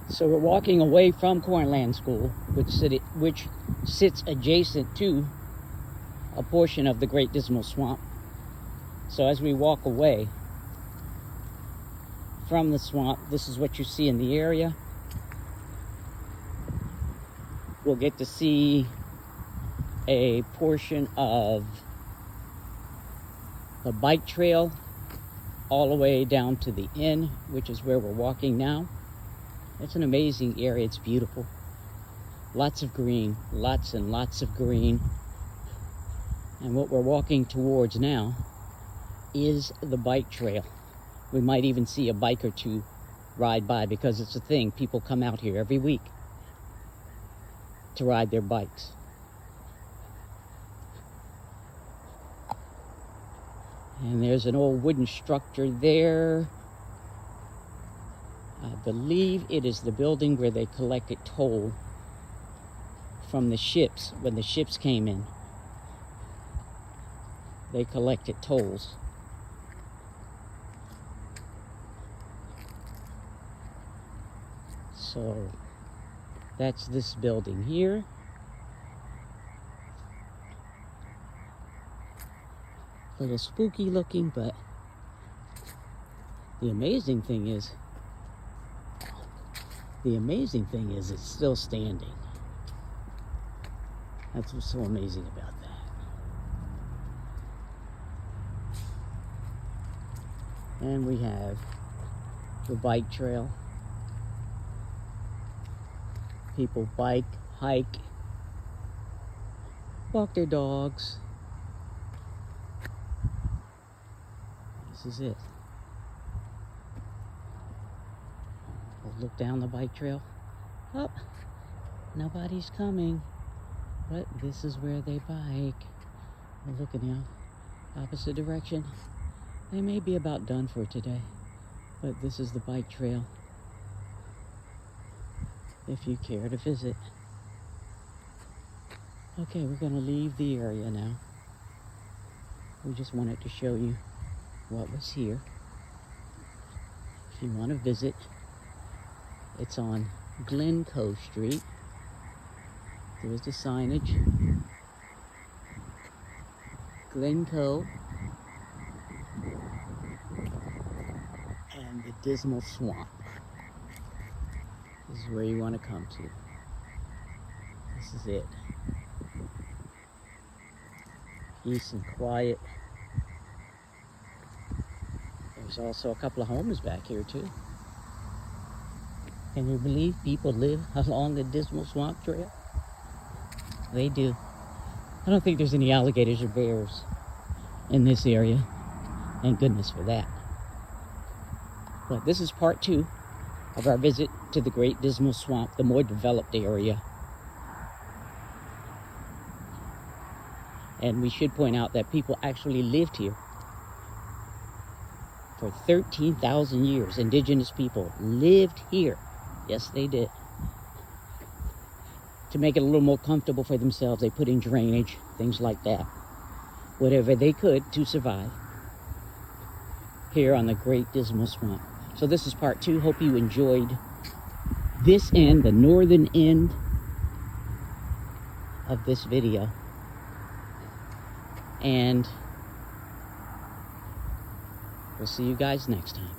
So we're walking away from Cornland School, which sits adjacent to a portion of the Great Dismal Swamp. So as we walk away from the swamp, this is what you see in the area. We'll get to see a portion of the bike trail all the way down to the inn, which is where we're walking now. It's an amazing area. It's beautiful. Lots of green, lots and lots of green. And what we're walking towards now is the bike trail. We might even see a bike or two ride by, because it's a thing. People come out here every week to ride their bikes. And there's an old wooden structure there. I believe it is the building where they collected toll from the ships. When the ships came in, they collected tolls. So that's this building here. A little spooky looking, but the amazing thing is it's still standing. That's what's so amazing about that. And we have the bike trail. People bike, hike, walk their dogs. This is it. We'll look down the bike trail. Oh, nobody's coming, but this is where they bike. We're looking out opposite direction. They may be about done for today, but this is the bike trail if you care to visit. Okay, we're gonna leave the area now. We just wanted to show you what was here. If you want to visit, it's on Glencoe Street. There's the signage. Glencoe and the Dismal Swamp. This is where you want to come to. This is it. Peace and quiet. There's also a couple of homes back here too. Can you believe people live along the Dismal Swamp Trail? They do. I don't think there's any alligators or bears in this area. Thank goodness for that. But this is part 2 of our visit to the Great Dismal Swamp, the more developed area. And we should point out that people actually lived here for 13,000 years. Indigenous people lived here. Yes, they did. To make it a little more comfortable for themselves, they put in drainage, things like that. Whatever they could to survive here on the Great Dismal Swamp. So this is part 2. Hope you enjoyed this end, the northern end of this video. And we'll see you guys next time.